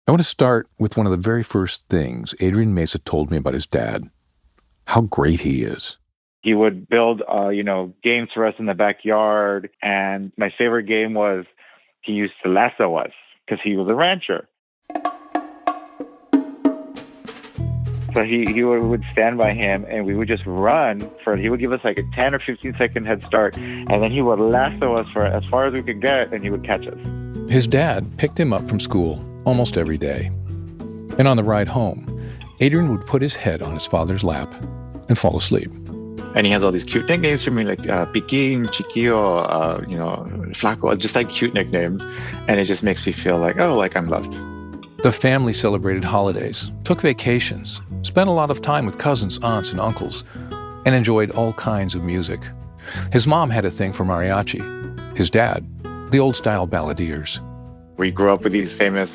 I want to start with one of the very first things Adrian Mesa told me about his dad. How great he is. He would build, games for us in the backyard. And my favorite game was he used to lasso us because he was a rancher. So he would stand by him and we would just run he would give us like a 10 or 15 second head start. And then he would lasso us for as far as we could get and he would catch us. His dad picked him up from school almost every day. And on the ride home, Adrian would put his head on his father's lap and fall asleep. And he has all these cute nicknames for me, like Piquín, Chiquillo, Flaco, just like cute nicknames. And it just makes me feel like I'm loved. The family celebrated holidays, took vacations, spent a lot of time with cousins, aunts, and uncles, and enjoyed all kinds of music. His mom had a thing for mariachi. His dad, the old-style balladeers. We grew up with these famous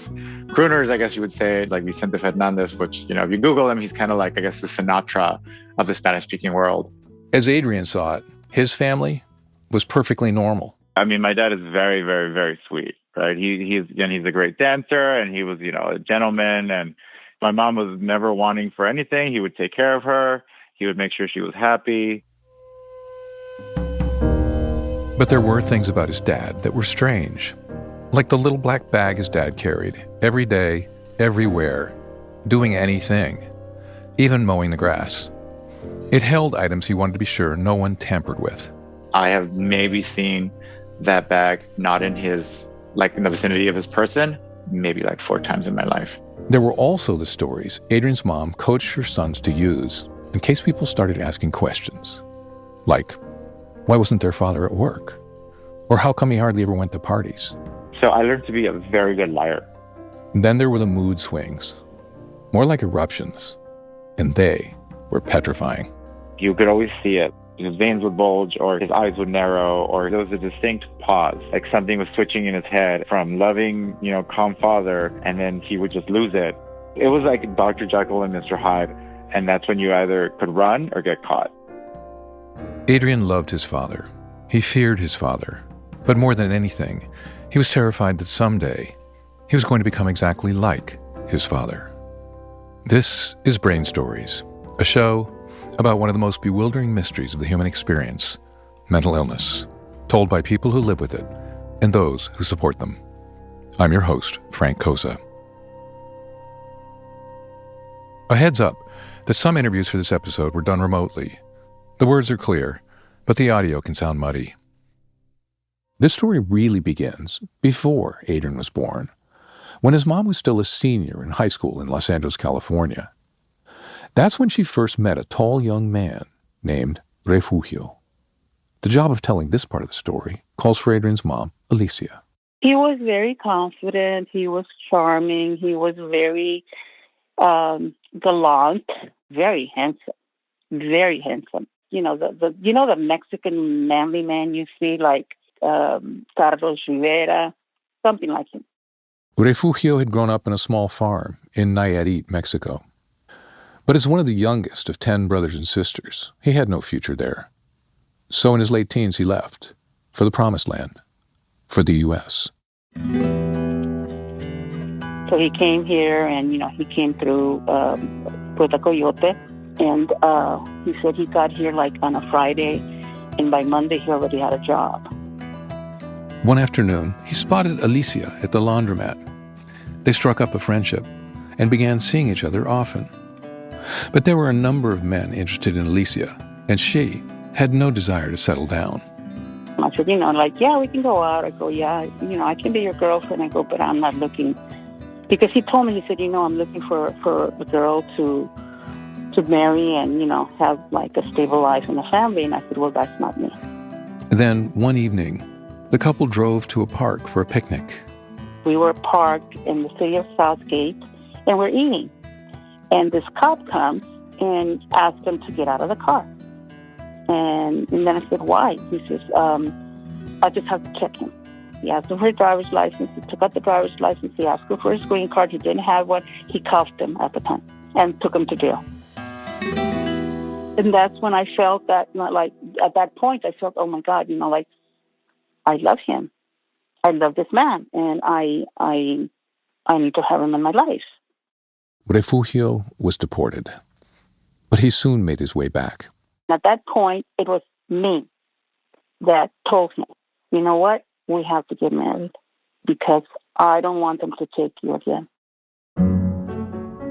crooners, I guess you would say, like Vicente Fernandez, which, if you Google him, he's kind of like, I guess, the Sinatra of the Spanish-speaking world. As Adrian saw it, his family was perfectly normal. I mean, my dad is very, very, very sweet, right? He's a great dancer, and he was, a gentleman. And my mom was never wanting for anything. He would take care of her. He would make sure she was happy. But there were things about his dad that were strange. Like the little black bag his dad carried, every day, everywhere, doing anything, even mowing the grass. It held items he wanted to be sure no one tampered with. I have maybe seen that bag not in in the vicinity of his person, maybe like 4 times in my life. There were also the stories Adrian's mom coached her sons to use in case people started asking questions. Like, why wasn't their father at work? Or how come he hardly ever went to parties? So I learned to be a very good liar. Then there were the mood swings, more like eruptions, and they were petrifying. You could always see it. His veins would bulge, or his eyes would narrow, or there was a distinct pause, like something was switching in his head from loving, calm father, and then he would just lose it. It was like Dr. Jekyll and Mr. Hyde, and that's when you either could run or get caught. Adrian loved his father. He feared his father. But more than anything, he was terrified that someday he was going to become exactly like his father. This is Brain Stories, a show about one of the most bewildering mysteries of the human experience, mental illness, told by people who live with it and those who support them. I'm your host, Frank Cosa. A heads up that some interviews for this episode were done remotely. The words are clear, but the audio can sound muddy. This story really begins before Adrian was born, when his mom was still a senior in high school in Los Angeles, California. That's when she first met a tall young man named Refugio. The job of telling this part of the story calls for Adrian's mom, Alicia. He was very confident. He was charming. He was very gallant, very handsome, very handsome. The Mexican manly man you see, like Carlos Rivera, something like him. Refugio had grown up on a small farm in Nayarit, Mexico. But as one of the youngest of 10 brothers and sisters, he had no future there. So in his late teens, he left for the Promised Land, for the U.S. So he came here, and, he came through Puerto Coyote, and he said he got here like on a Friday, and by Monday he already had a job. One afternoon, he spotted Alicia at the laundromat. They struck up a friendship and began seeing each other often. But there were a number of men interested in Alicia, and she had no desire to settle down. I said, yeah, we can go out. I go, yeah, I can be your girlfriend. I go, but I'm not looking. Because he told me, he said, I'm looking for a girl to marry and, have like a stable life and a family. And I said, well, that's not me. Then one evening, the couple drove to a park for a picnic. We were parked in the city of Southgate, and we're eating. And this cop comes and asks him to get out of the car. And then I said, why? He says, I just have to check him. He asked him for his driver's license. He took out the driver's license. He asked him for his green card. He didn't have one. He cuffed him at the time and took him to jail. And that's when I felt that, at that point, I felt, oh, my God, I love him. I love this man. And I I need to have him in my life. Refugio was deported, but he soon made his way back. At that point, it was me that told him, you know what, we have to get married because I don't want them to take you again.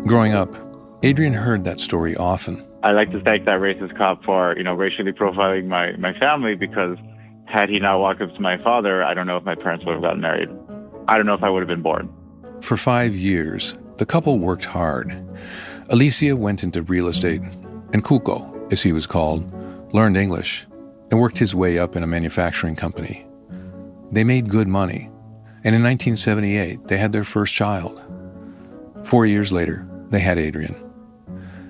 Growing up, Adrian heard that story often. I like to thank that racist cop for, racially profiling my family, because had he not walked up to my father, I don't know if my parents would have gotten married. I don't know if I would have been born. For 5 years, the couple worked hard. Alicia went into real estate, and Cuco, as he was called, learned English and worked his way up in a manufacturing company. They made good money, and in 1978, they had their first child. 4 years later, they had Adrian.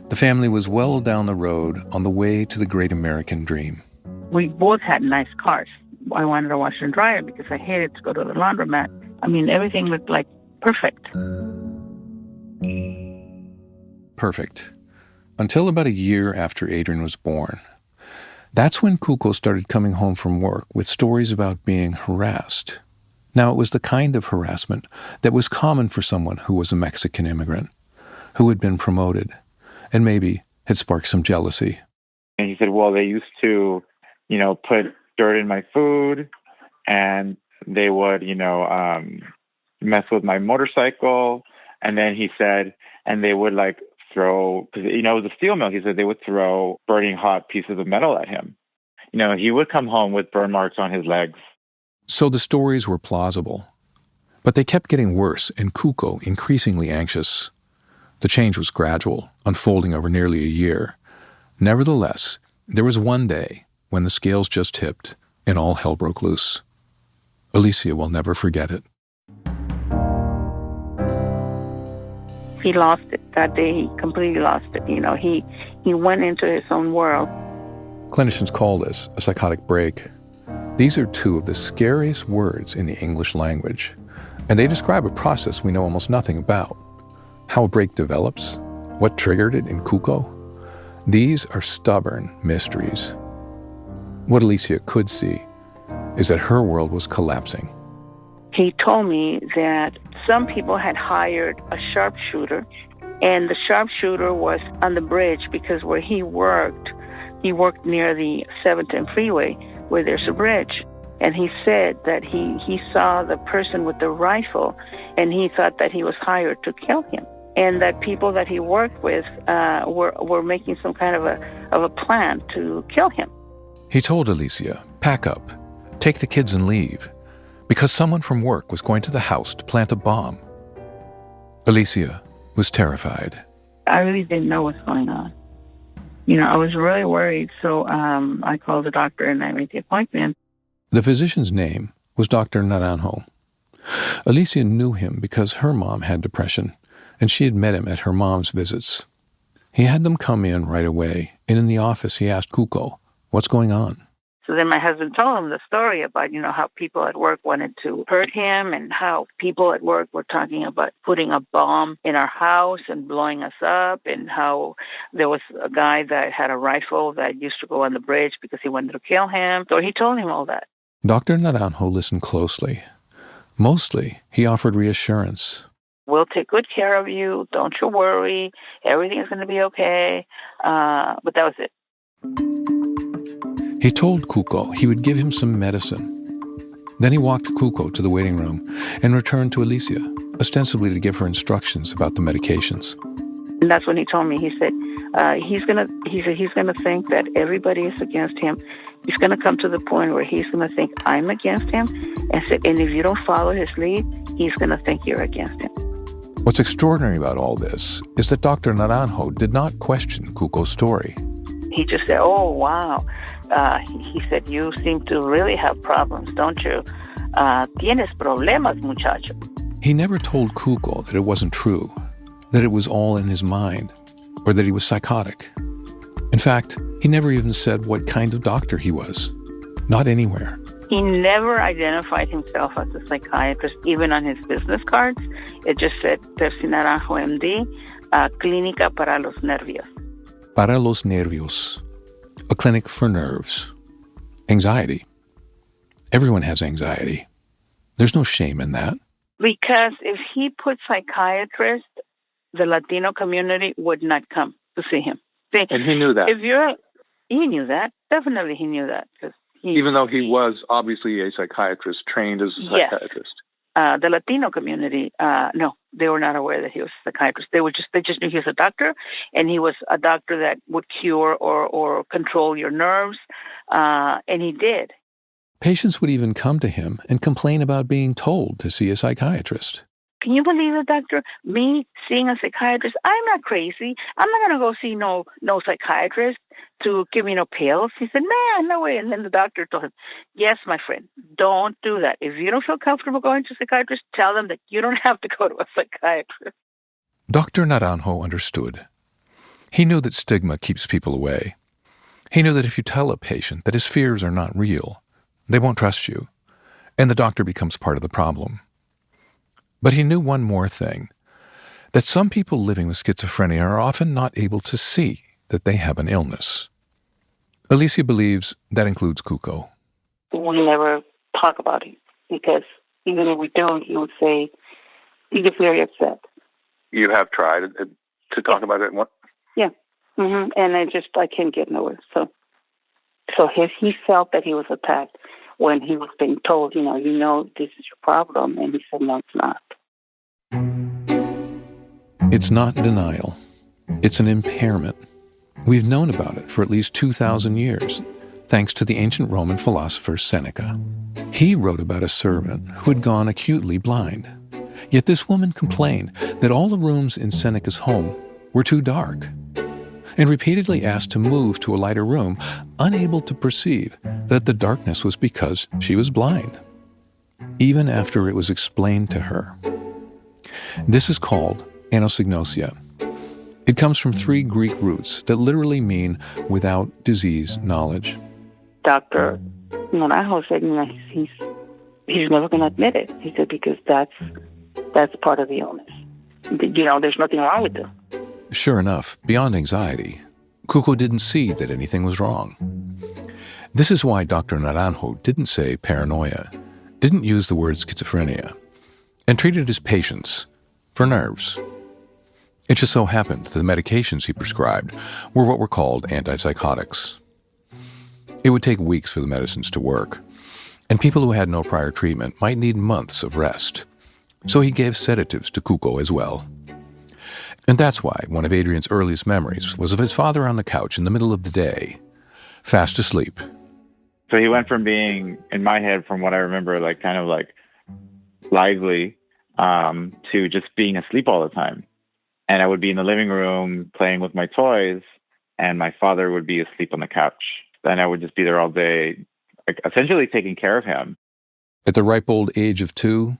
The family was well down the road on the way to the great American dream. We both had nice cars. I wanted a washer and dryer because I hated to go to the laundromat. I mean, everything looked like perfect. Perfect. Until about a year after Adrian was born. That's when Cuco started coming home from work with stories about being harassed. Now, it was the kind of harassment that was common for someone who was a Mexican immigrant, who had been promoted, and maybe had sparked some jealousy. And he said, well, they used to, put dirt in my food, and they would, mess with my motorcycle. And then he said, and they would throw, because, it was a steel mill. He said they would throw burning hot pieces of metal at him. He would come home with burn marks on his legs. So the stories were plausible, but they kept getting worse and Cuco increasingly anxious. The change was gradual, unfolding over nearly a year. Nevertheless, there was one day when the scales just tipped and all hell broke loose. Alicia will never forget it. He lost it that day. He completely lost it. He went into his own world. Clinicians call this a psychotic break. These are two of the scariest words in the English language, and they describe a process we know almost nothing about. How a break develops, what triggered it in Cuco. These are stubborn mysteries. What Alicia could see is that her world was collapsing. He told me that some people had hired a sharpshooter, and the sharpshooter was on the bridge because where he worked near the 710 freeway where there's a bridge. And he said that he saw the person with the rifle, and he thought that he was hired to kill him. And that people that he worked with were making some kind of a plan to kill him. He told Alicia, pack up, take the kids and leave, because someone from work was going to the house to plant a bomb. Alicia was terrified. I really didn't know what's going on. I was really worried, so I called the doctor and I made the appointment. The physician's name was Dr. Naranjo. Alicia knew him because her mom had depression, and she had met him at her mom's visits. He had them come in right away, and in the office he asked Cuco, what's going on? So then my husband told him the story about, how people at work wanted to hurt him and how people at work were talking about putting a bomb in our house and blowing us up, and how there was a guy that had a rifle that used to go on the bridge because he wanted to kill him. So he told him all that. Dr. Naranjo listened closely. Mostly, he offered reassurance. We'll take good care of you. Don't you worry. Everything is going to be okay. But that was it. He told Cuco he would give him some medicine. Then he walked Cuco to the waiting room and returned to Alicia, ostensibly to give her instructions about the medications. And that's when he told me, he said he's gonna think that everybody is against him. He's gonna come to the point where he's gonna think I'm against him, and said, and if you don't follow his lead, he's gonna think you're against him. What's extraordinary about all this is that Dr. Naranjo did not question Cuco's story. He just said, oh, wow. He said, you seem to really have problems, don't you? Tienes problemas, muchacho. He never told Cuco that it wasn't true, that it was all in his mind, or that he was psychotic. In fact, he never even said what kind of doctor he was. Not anywhere. He never identified himself as a psychiatrist, even on his business cards. It just said, Percy Naranjo, MD, Clínica para los Nervios. Para los nervios, a clinic for nerves. Anxiety. Everyone has anxiety. There's no shame in that. Because if he put psychiatrist, the Latino community would not come to see him. And he knew that. He knew that. Definitely he knew that. Even though he was obviously a psychiatrist, trained as a psychiatrist. The Latino community, no, they were not aware that he was a psychiatrist. They just knew he was a doctor, and he was a doctor that would cure or control your nerves, and he did. Patients would even come to him and complain about being told to see a psychiatrist. Can you believe it, doctor? Me seeing a psychiatrist? I'm not crazy. I'm not going to go see no psychiatrist to give me no pills. He said, man, no way. And then the doctor told him, yes, my friend, don't do that. If you don't feel comfortable going to a psychiatrist, tell them that you don't have to go to a psychiatrist. Dr. Naranjo understood. He knew that stigma keeps people away. He knew that if you tell a patient that his fears are not real, they won't trust you, and the doctor becomes part of the problem. But he knew one more thing, that some people living with schizophrenia are often not able to see that they have an illness. Alicia believes that includes Cuco. We never talk about it, because even if we don't, he would say, he gets very upset. You have tried to talk about it? Yeah. Mm-hmm. And I can't get nowhere. So he felt that he was attacked when he was being told, you know, this is your problem. And he said, no, it's not. It's not denial. It's an impairment. We've known about it for at least 2,000 years, thanks to the ancient Roman philosopher Seneca. He wrote about a servant who had gone acutely blind. Yet this woman complained that all the rooms in Seneca's home were too dark, and repeatedly asked to move to a lighter room, unable to perceive that the darkness was because she was blind, even after it was explained to her. This is called anosognosia. It comes from 3 Greek roots that literally mean without disease knowledge. Dr. Naranjo said, he's never going to admit it. He said, because that's part of the illness. There's nothing wrong with it. Sure enough, beyond anxiety, Cuco didn't see that anything was wrong. This is why Dr. Naranjo didn't say paranoia, didn't use the word schizophrenia, and treated his patients for nerves. It just so happened that the medications he prescribed were what were called antipsychotics. It would take weeks for the medicines to work, and people who had no prior treatment might need months of rest. So he gave sedatives to Cuco as well. And that's why one of Adrian's earliest memories was of his father on the couch in the middle of the day, fast asleep. So he went from being, in my head, from what I remember, kind of lively, to just being asleep all the time. And I would be in the living room playing with my toys, and my father would be asleep on the couch. And I would just be there all day, essentially taking care of him. At the ripe old age of 2,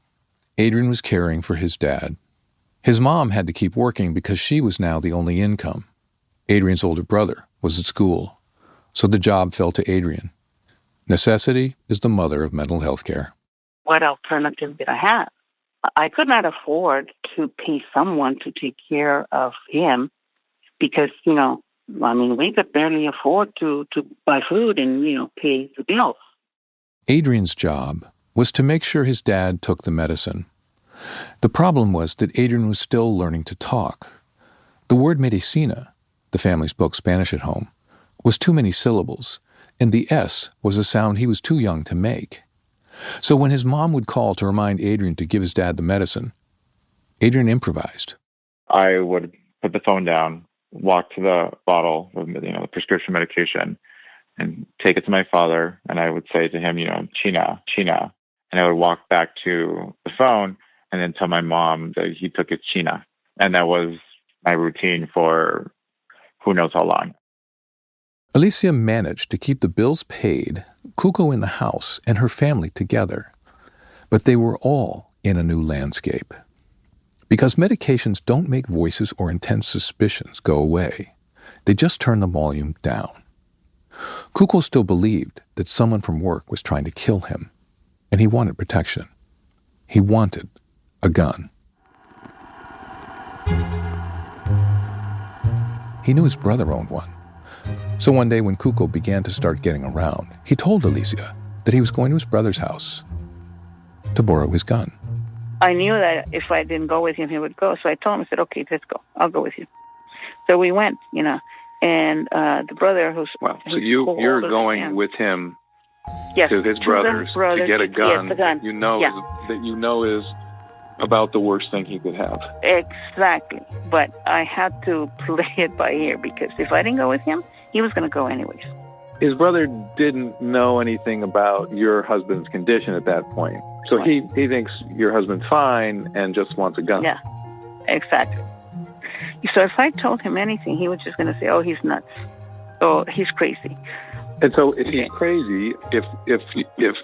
Adrian was caring for his dad. His mom had to keep working because she was now the only income. Adrian's older brother was at school, so the job fell to Adrian. Necessity is the mother of mental health care. What alternative did I have? I could not afford to pay someone to take care of him because, we could barely afford to buy food and, pay the bills. Adrian's job was to make sure his dad took the medicine. The problem was that Adrian was still learning to talk. The word medicina, the family spoke Spanish at home, was too many syllables, and the S was a sound he was too young to make. So when his mom would call to remind Adrian to give his dad the medicine, Adrian improvised. I would put the phone down, walk to the bottle of the prescription medication, and take it to my father, and I would say to him, China, China. And I would walk back to the phone and then tell my mom that he took his China. And that was my routine for who knows how long. Alicia managed to keep the bills paid, Cuco in the house, and her family together. But they were all in a new landscape. Because medications don't make voices or intense suspicions go away. They just turn the volume down. Cuco still believed that someone from work was trying to kill him, and he wanted protection. He wanted a gun. He knew his brother owned one. So one day when Cuco began to start getting around, he told Alicia that he was going to his brother's house to borrow his gun. I knew that if I didn't go with him, he would go. So I told him, I said, okay, let's go. I'll go with you. So we went, and the brother who's... Wow. So you're going with him to his brother's to get a gun, yes, the gun. That you know is about the worst thing he could have. Exactly. But I had to play it by ear, because if I didn't go with him, he was going to go anyways. His brother didn't know anything about your husband's condition at that point. So right. he thinks your husband's fine and just wants a gun. Yeah, exactly. So if I told him anything, he was just going to say, oh, he's nuts. Oh, he's crazy. And so if he's crazy, if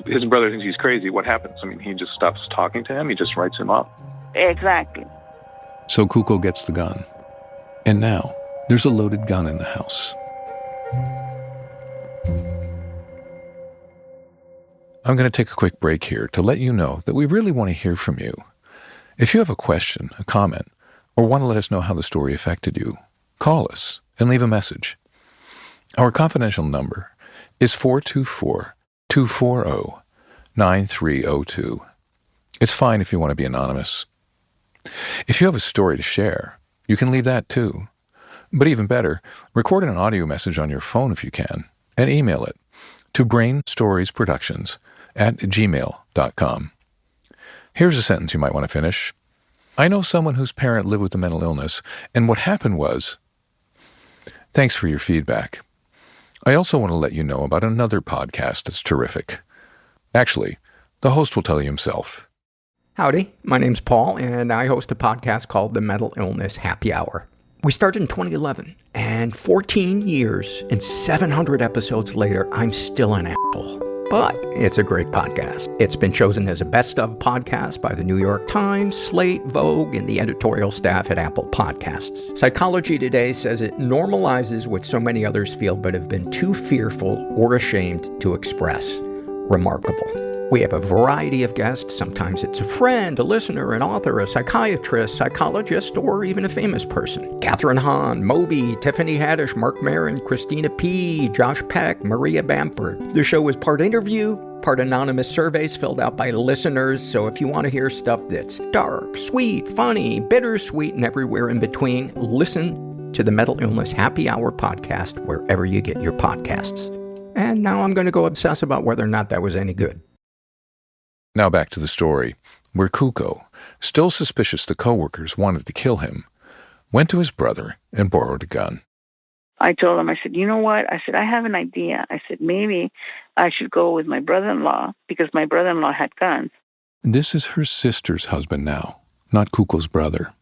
his brother thinks he's crazy, what happens? I mean, he just stops talking to him? He just writes him up? Exactly. So Cuco gets the gun. And now there's a loaded gun in the house. I'm going to take a quick break here to let you know that we really want to hear from you. If you have a question, a comment, or want to let us know how the story affected you, call us and leave a message. Our confidential number is 424-240-9302. It's fine if you want to be anonymous. If you have a story to share, you can leave that too. But even better, record an audio message on your phone if you can, and email it to brainstoriesproductions@gmail.com. Here's a sentence you might want to finish. I know someone whose parent lived with a mental illness, and what happened was... Thanks for your feedback. I also want to let you know about another podcast that's terrific. Actually, the host will tell you himself. Howdy, my name's Paul, and I host a podcast called The Mental Illness Happy Hour. We started in 2011, and 14 years and 700 episodes later, I'm still an asshole. But it's a great podcast. It's been chosen as a best of podcast by the New York Times, Slate, Vogue, and the editorial staff at Apple Podcasts. Psychology Today says it normalizes what so many others feel but have been too fearful or ashamed to express. Remarkable. We have a variety of guests. Sometimes it's a friend, a listener, an author, a psychiatrist, psychologist, or even a famous person. Catherine Hahn, Moby, Tiffany Haddish, Mark Maron, Christina P., Josh Peck, Maria Bamford. The show is part interview, part anonymous surveys filled out by listeners, so if you want to hear stuff that's dark, sweet, funny, bittersweet, and everywhere in between, listen to the Mental Illness Happy Hour podcast wherever you get your podcasts. And now I'm going to go obsess about whether or not that was any good. Now back to the story, where Cuco, still suspicious the coworkers wanted to kill him, went to his brother and borrowed a gun. I told him, I said, you know what? I said, I have an idea. I said, maybe I should go with my brother-in-law, because my brother-in-law had guns. This is her sister's husband now, not Cuco's brother.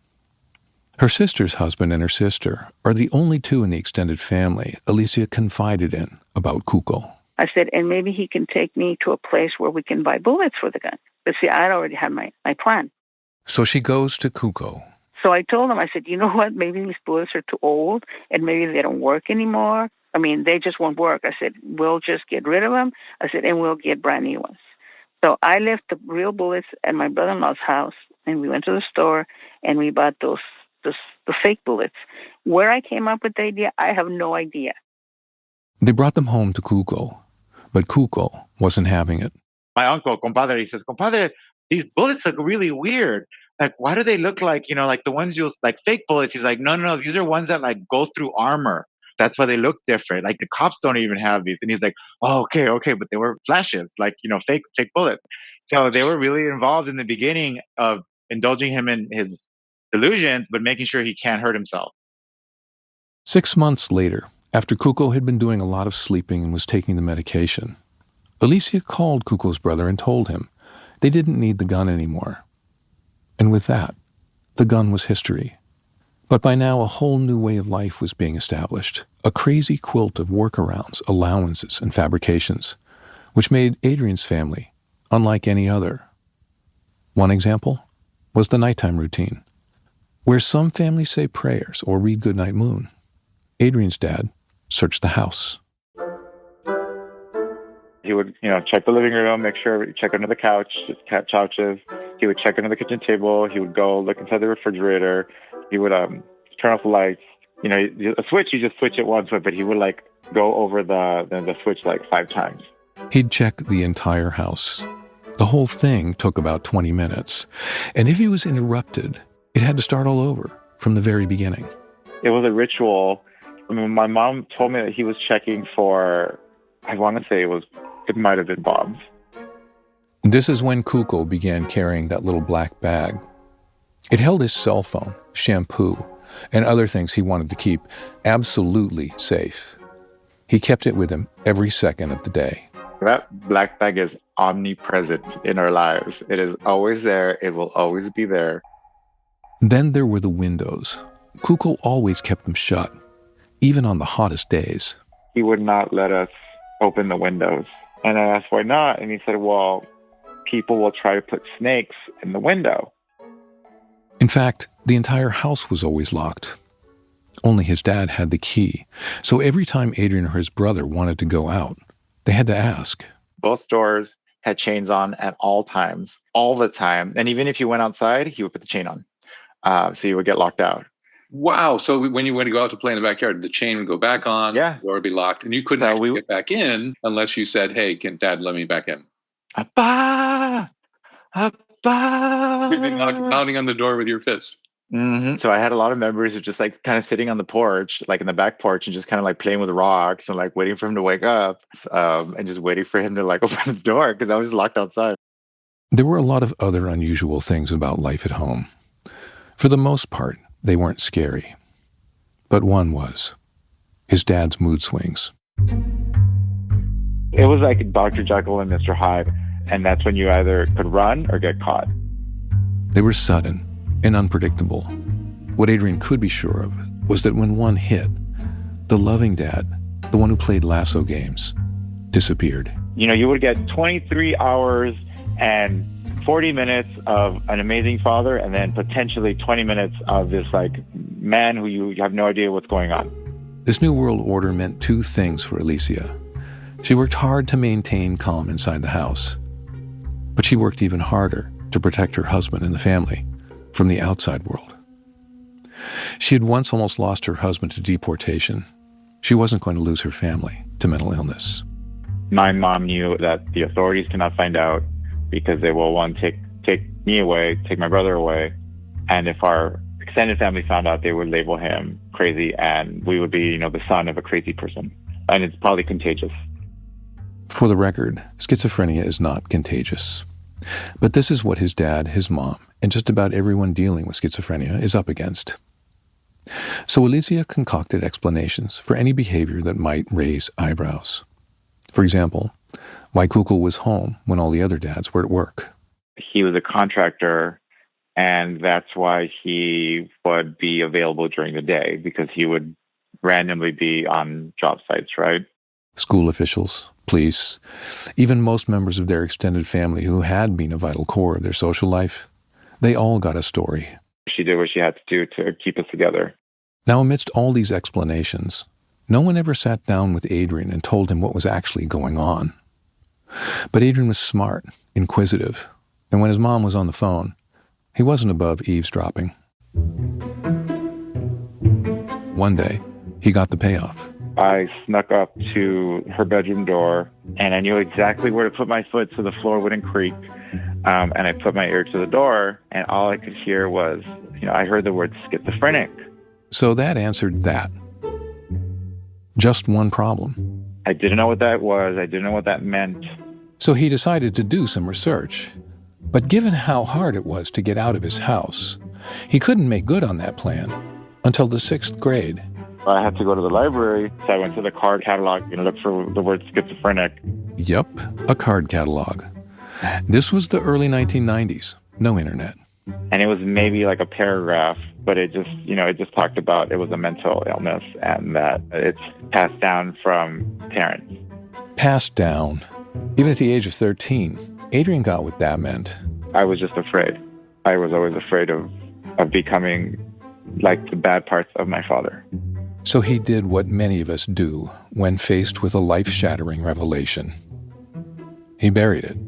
Her sister's husband and her sister are the only two in the extended family Alicia confided in about Cuco. I said, and maybe he can take me to a place where we can buy bullets for the gun. But see, I'd already had my plan. So she goes to Cuco. So I told him, I said, you know what? Maybe these bullets are too old and maybe they don't work anymore. I mean, they just won't work. I said, we'll just get rid of them. I said, and we'll get brand new ones. So I left the real bullets at my brother-in-law's house, and we went to the store and we bought the fake bullets. Where I came up with the idea, I have no idea. They brought them home to Cuco, but Cuco wasn't having it. My uncle, compadre, he says, compadre, these bullets look really weird. Like, why do they look like, like the ones like fake bullets? He's like, no, these are ones that like go through armor. That's why they look different. Like the cops don't even have these. And he's like, oh, okay, but they were flashes, like, fake bullets. So they were really involved in the beginning of indulging him in his delusions, but making sure he can't hurt himself. 6 months later, after Cuco had been doing a lot of sleeping and was taking the medication, Alicia called Cuco's brother and told him they didn't need the gun anymore. And with that, the gun was history. But by now, a whole new way of life was being established, a crazy quilt of workarounds, allowances, and fabrications, which made Adrian's family unlike any other. One example was the nighttime routine. Where some families say prayers or read Goodnight Moon, Adrian's dad searched the house. He would, check the living room, make sure, check under the couches. He would check under the kitchen table. He would go look inside the refrigerator. He would turn off the lights. A switch, you just switch it once, but he would go over the switch 5 times. He'd check the entire house. The whole thing took about 20 minutes, and if he was interrupted, it had to start all over from the very beginning. It was a ritual. I mean, my mom told me that he was checking for, I want to say it might have been bombs. This is when Kuko began carrying that little black bag. It held his cell phone, shampoo, and other things he wanted to keep absolutely safe. He kept it with him every second of the day. That black bag is omnipresent in our lives. It is always there. It will always be there. Then there were the windows. Kuko always kept them shut, even on the hottest days. He would not let us open the windows. And I asked why not, and he said, well, people will try to put snakes in the window. In fact, the entire house was always locked. Only his dad had the key, so every time Adrian or his brother wanted to go out, they had to ask. Both doors had chains on at all times, all the time. And even if you went outside, he would put the chain on. So you would get locked out. Wow. So when you went to go out to play in the backyard, the chain would go back on, Yeah. the door would be locked, and you couldn't get back in unless you said, hey, can Dad let me back in? Appa! Appa! You'd be pounding on the door with your fist. Mm-hmm. So I had a lot of members who just like kind of sitting on the porch, like in the back porch, and just kind of like playing with rocks and like waiting for him to wake up, and just waiting for him to like open the door because I was locked outside. There were a lot of other unusual things about life at home. For the most part, they weren't scary. But one was his dad's mood swings. It was like Dr. Jekyll and Mr. Hyde, and that's when you either could run or get caught. They were sudden and unpredictable. What Adrian could be sure of was that when one hit, the loving dad, the one who played lasso games, disappeared. You know, you would get 23 hours and 40 minutes of an amazing father, and then potentially 20 minutes of this like man who you have no idea what's going on. This new world order meant two things for Alicia. She worked hard to maintain calm inside the house, but she worked even harder to protect her husband and the family from the outside world. She had once almost lost her husband to deportation. She wasn't going to lose her family to mental illness. My mom knew that the authorities cannot find out because they will, one, take me away, take my brother away, and if our extended family found out, they would label him crazy, and we would be, you know, the son of a crazy person. And it's probably contagious. For the record, schizophrenia is not contagious. But this is what his dad, his mom, and just about everyone dealing with schizophrenia is up against. So Alicia concocted explanations for any behavior that might raise eyebrows. For example, why Kukul was home when all the other dads were at work. He was a contractor, and that's why he would be available during the day, because he would randomly be on job sites, right? School officials, police, even most members of their extended family who had been a vital core of their social life, they all got a story. She did what she had to do to keep us together. Now, amidst all these explanations, no one ever sat down with Adrian and told him what was actually going on. But Adrian was smart, inquisitive, and when his mom was on the phone, he wasn't above eavesdropping. One day, he got the payoff. I snuck up to her bedroom door, and I knew exactly where to put my foot so the floor wouldn't creak. And I put my ear to the door, and all I could hear was, I heard the word schizophrenic. So that answered that. Just one problem. I didn't know what that was. I didn't know what that meant. So he decided to do some research. But given how hard it was to get out of his house, he couldn't make good on that plan until the 6th grade. I had to go to the library, so I went to the card catalog and looked for the word schizophrenic. Yup, a card catalog. This was the early 1990s, no internet. And it was maybe like a paragraph, but it just talked about it was a mental illness and that it's passed down from parents. Passed down. Even at the age of 13, Adrian got what that meant. I was just afraid. I was always afraid of becoming like the bad parts of my father. So he did what many of us do when faced with a life-shattering revelation. He buried it.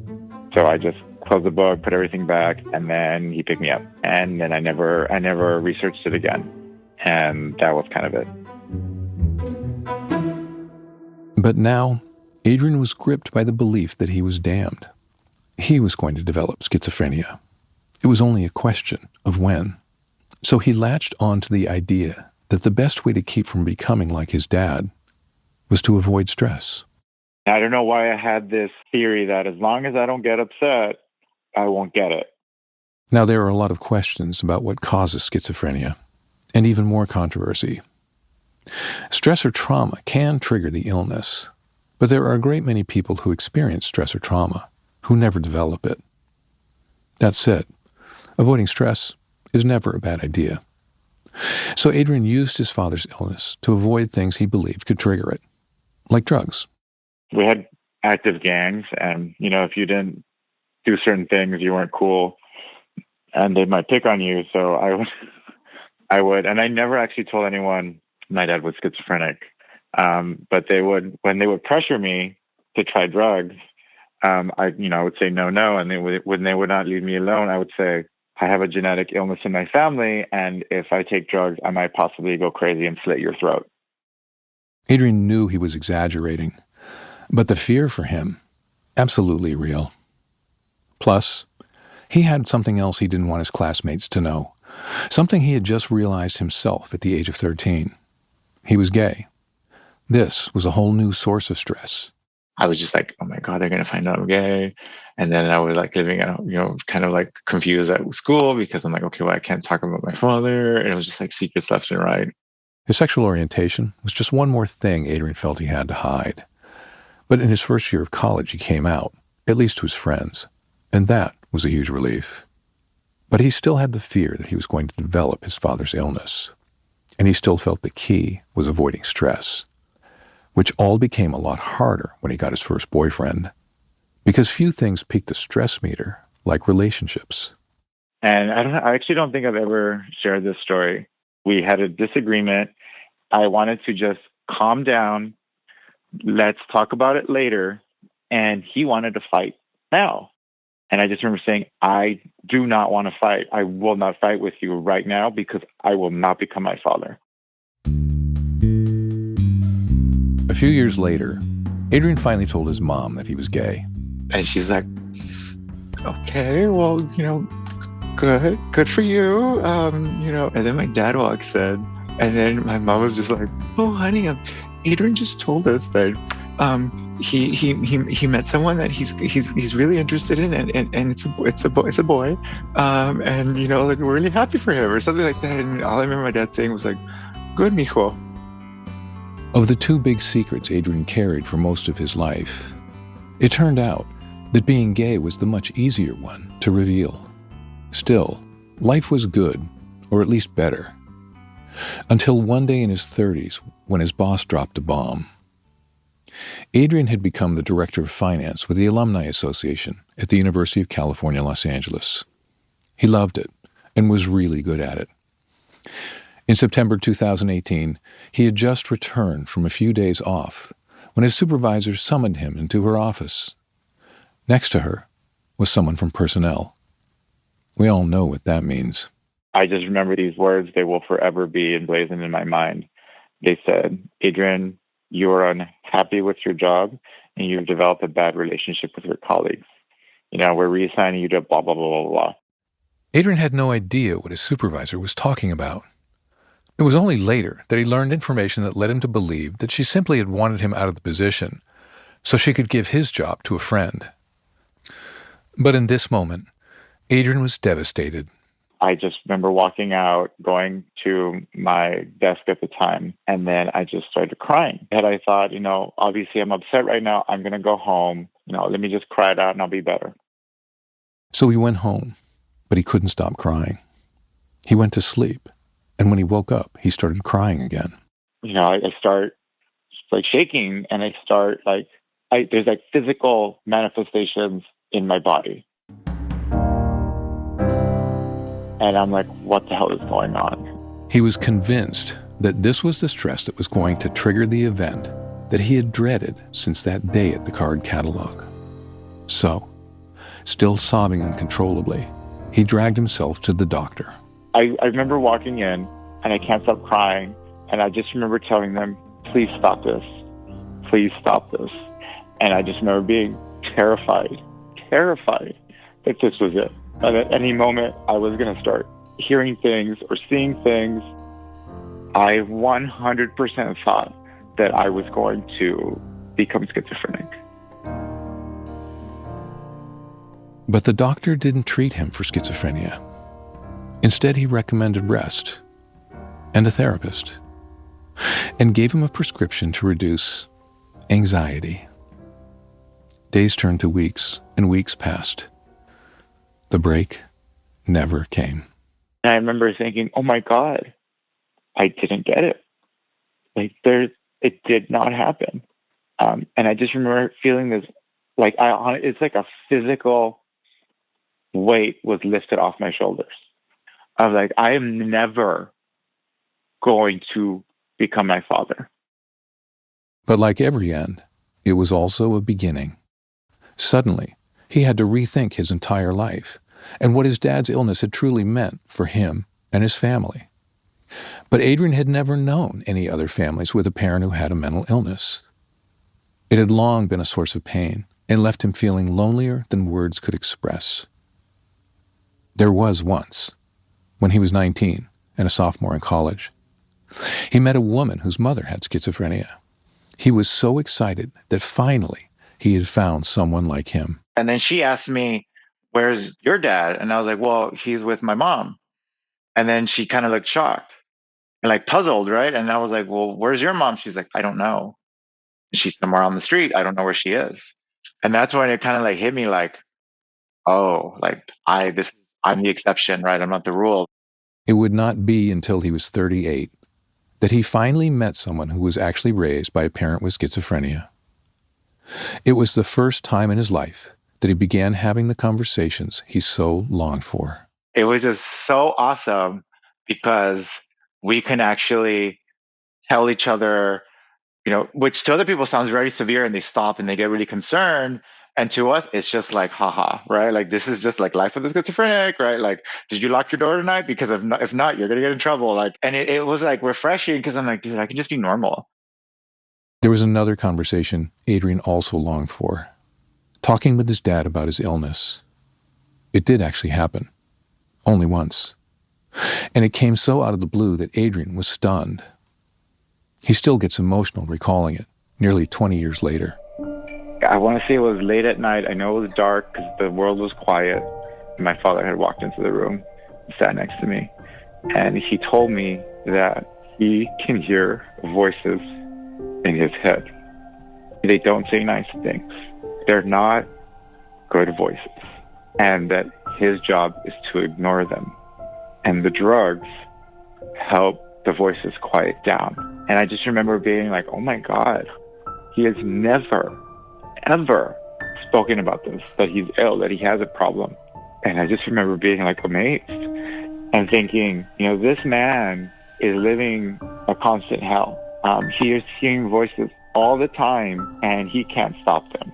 So I just closed the book, put everything back, and then he picked me up. And then I never researched it again. And that was kind of it. But now, Adrian was gripped by the belief that he was damned. He was going to develop schizophrenia. It was only a question of when. So he latched on to the idea that the best way to keep from becoming like his dad was to avoid stress. I don't know why I had this theory that as long as I don't get upset, I won't get it. Now, there are a lot of questions about what causes schizophrenia, and even more controversy. Stress or trauma can trigger the illness, but there are a great many people who experience stress or trauma who never develop it. That said, avoiding stress is never a bad idea. So Adrian used his father's illness to avoid things he believed could trigger it, like drugs. We had active gangs, and, if you didn't do certain things, you weren't cool, and they might pick on you. So I would, and I never actually told anyone my dad was schizophrenic. But when they would pressure me to try drugs, I would say no, and when they would not leave me alone, I would say, I have a genetic illness in my family, and if I take drugs, I might possibly go crazy and slit your throat. Adrian knew he was exaggerating, but the fear for him, absolutely real. Plus, he had something else he didn't want his classmates to know, something he had just realized himself at the age of 13. He was gay. This was a whole new source of stress. I was just like, oh my God, they're going to find out I'm gay. And then I was like living out, kind of like confused at school because I'm like, okay, well, I can't talk about my father. And it was just like secrets left and right. His sexual orientation was just one more thing Adrian felt he had to hide. But in his first year of college, he came out, at least to his friends, and that was a huge relief. But he still had the fear that he was going to develop his father's illness, and he still felt the key was avoiding stress, which all became a lot harder when he got his first boyfriend, because few things peak the stress meter like relationships. And I actually don't think I've ever shared this story. We had a disagreement. I wanted to just calm down. Let's talk about it later. And he wanted to fight now. And I just remember saying, I do not want to fight. I will not fight with you right now because I will not become my father. A few years later, Adrian finally told his mom that he was gay. And she's like, okay, well, good for you. And then my dad walks in, and then my mom was just like, oh, honey, Adrian just told us that he met someone that he's really interested in, and it's a boy, and like we're really happy for him or something like that. And all I remember my dad saying was like, good, mijo. Of the two big secrets Adrian carried for most of his life, it turned out that being gay was the much easier one to reveal. Still, life was good, or at least better, until one day in his 30s when his boss dropped a bomb. Adrian had become the director of finance with the Alumni Association at the University of California, Los Angeles. He loved it and was really good at it. In September 2018, he had just returned from a few days off when his supervisor summoned him into her office. Next to her was someone from personnel. We all know what that means. I just remember these words. They will forever be emblazoned in my mind. They said, Adrian, you are unhappy with your job and you've developed a bad relationship with your colleagues. We're reassigning you to blah, blah, blah, blah, blah. Adrian had no idea what his supervisor was talking about. It was only later that he learned information that led him to believe that she simply had wanted him out of the position so she could give his job to a friend. But in this moment, Adrian was devastated. I just remember walking out, going to my desk at the time, and then I just started crying. And I thought, obviously I'm upset right now. I'm going to go home. Let me just cry it out and I'll be better. So he went home, but he couldn't stop crying. He went to sleep, and when he woke up, he started crying again. I start shaking, and I start there's physical manifestations in my body. And I'm like, what the hell is going on? He was convinced that this was the stress that was going to trigger the event that he had dreaded since that day at the card catalog. So, still sobbing uncontrollably, he dragged himself to the doctor. I remember walking in, and I can't stop crying, and I just remember telling them, please stop this. Please stop this. And I just remember being terrified terrified that this was it. And at any moment, I was going to start hearing things or seeing things. I 100% thought that I was going to become schizophrenic. But the doctor didn't treat him for schizophrenia. Instead, he recommended rest and a therapist, and gave him a prescription to reduce anxiety. Days turned to weeks, and weeks passed. The break never came. And I remember thinking, oh my God, I didn't get it. It did not happen. And I just remember feeling this, it's like a physical weight was lifted off my shoulders. I was like, I am never going to become my father. But like every end, it was also a beginning. Suddenly, he had to rethink his entire life and what his dad's illness had truly meant for him and his family. But Adrian had never known any other families with a parent who had a mental illness. It had long been a source of pain and left him feeling lonelier than words could express. There was once, when he was 19 and a sophomore in college, he met a woman whose mother had schizophrenia. He was so excited that finally he had found someone like him. And then she asked me, where's your dad? And I was like, well, he's with my mom. And then she kind of looked shocked and like puzzled, right? And I was like, well, where's your mom? She's like, I don't know. She's somewhere on the street. I don't know where she is. And that's when it kind of like hit me like, oh, like I'm the exception, right? I'm not the rule. It would not be until he was 38 that he finally met someone who was actually raised by a parent with schizophrenia. It was the first time in his life that he began having the conversations he so longed for. It was just so awesome because we can actually tell each other, which to other people sounds very severe, and they stop and they get really concerned. And to us, it's just like, haha, right? Like, this is just like life with the schizophrenic, right? Like, did you lock your door tonight? Because if not, you're going to get in trouble. Like, and it was like refreshing because I'm like, dude, I can just be normal. There was another conversation Adrian also longed for, talking with his dad about his illness. It did actually happen, only once. And it came so out of the blue that Adrian was stunned. He still gets emotional recalling it, nearly 20 years later. I want to say it was late at night. I know it was dark because the world was quiet. My father had walked into the room and sat next to me. And he told me that he can hear voices in his head. They don't say nice things. They're not good voices. And that his job is to ignore them. And the drugs help the voices quiet down. And I just remember being like, oh my God, he has never, ever spoken about this, that he's ill, that he has a problem. And I just remember being like amazed and thinking, this man is living a constant hell. He is hearing voices all the time and he can't stop them.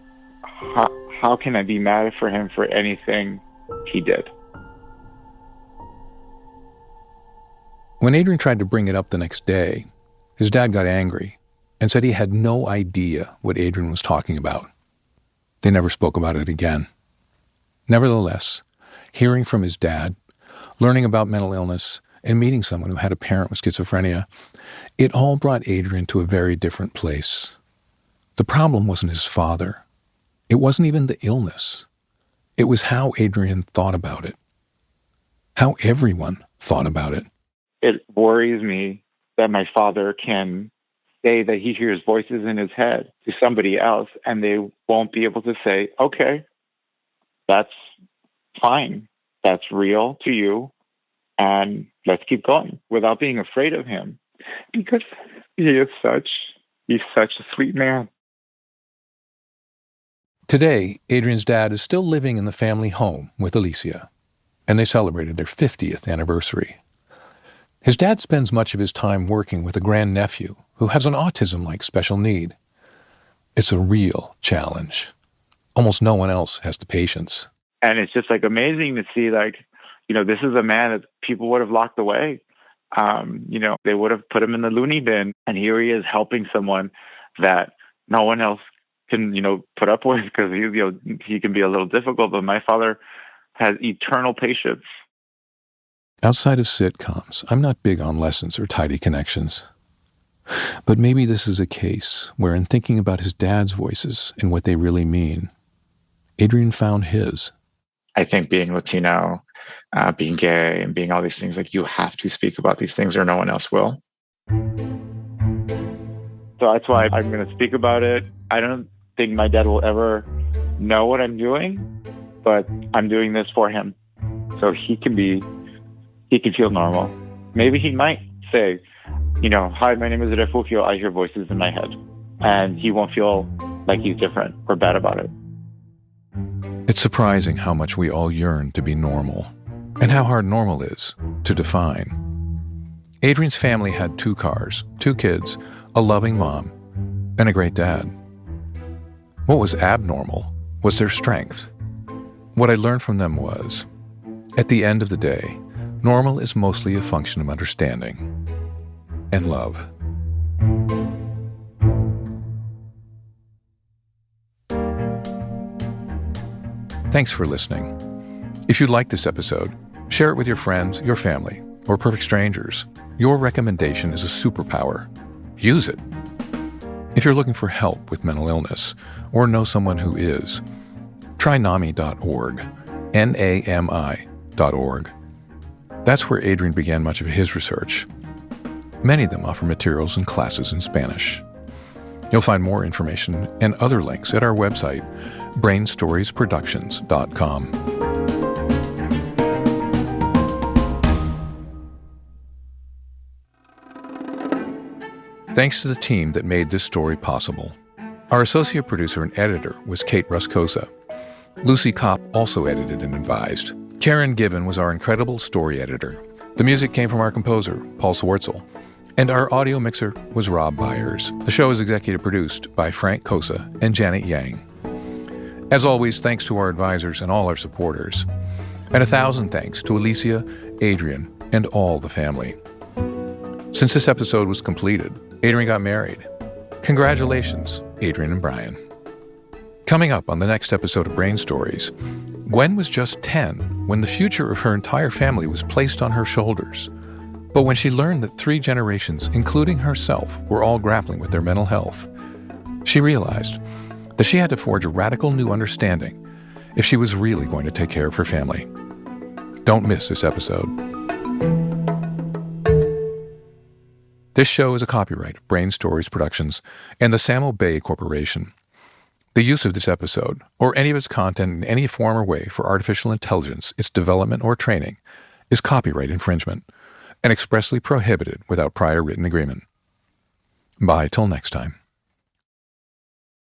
How can I be mad for him for anything he did? When Adrian tried to bring it up the next day, his dad got angry and said he had no idea what Adrian was talking about. They never spoke about it again. Nevertheless, hearing from his dad, learning about mental illness, and meeting someone who had a parent with schizophrenia, it all brought Adrian to a very different place. The problem wasn't his father. It wasn't even the illness. It was how Adrian thought about it. How everyone thought about it. It worries me that my father can say that he hears voices in his head to somebody else and they won't be able to say, okay, that's fine. That's real to you. And let's keep going without being afraid of him because he's such a sweet man. Today, Adrian's dad is still living in the family home with Alicia, and they celebrated their 50th anniversary. His dad spends much of his time working with a grandnephew who has an autism-like special need. It's a real challenge. Almost no one else has the patience. And it's just like amazing to see this is a man that people would have locked away. They would have put him in the loony bin. And here he is helping someone that no one else can, put up with, because he can be a little difficult, but my father has eternal patience. Outside of sitcoms, I'm not big on lessons or tidy connections. But maybe this is a case where, in thinking about his dad's voices and what they really mean, Adrian found his. I think being Latino, being gay, and being all these things, like, you have to speak about these things or no one else will. So that's why I'm going to speak about it. I don't think my dad will ever know what I'm doing, but I'm doing this for him. So he can feel normal. Maybe he might say, hi, my name is Refugio. I hear voices in my head. And he won't feel like he's different or bad about it. It's surprising how much we all yearn to be normal, and how hard normal is to define. Adrian's family had 2 cars, 2 kids, a loving mom, and a great dad. What was abnormal was their strength. What I learned from them was, at the end of the day, normal is mostly a function of understanding and love. Thanks for listening. If you like this episode, share it with your friends, your family, or perfect strangers. Your recommendation is a superpower. Use it. If you're looking for help with mental illness or know someone who is, try NAMI.org, NAMI.org. That's where Adrian began much of his research. Many of them offer materials and classes in Spanish. You'll find more information and other links at our website, brainstoriesproductions.com. Thanks to the team that made this story possible. Our associate producer and editor was Kate Ruscosa. Lucy Kopp also edited and advised. Karen Given was our incredible story editor. The music came from our composer, Paul Swartzel. And our audio mixer was Rob Byers. The show is executive produced by Frank Kosa and Janet Yang. As always, thanks to our advisors and all our supporters. And 1,000 thanks to Alicia, Adrian, and all the family. Since this episode was completed, Adrian got married. Congratulations, Adrian and Brian. Coming up on the next episode of Brain Stories, Gwen was just 10 when the future of her entire family was placed on her shoulders. But when she learned that 3 generations, including herself, were all grappling with their mental health, she realized that she had to forge a radical new understanding if she was really going to take care of her family. Don't miss this episode. This show is a copyright of Brain Stories Productions and the Sam O'Bay Corporation. The use of this episode, or any of its content in any form or way for artificial intelligence, its development or training, is copyright infringement and expressly prohibited without prior written agreement. Bye till next time.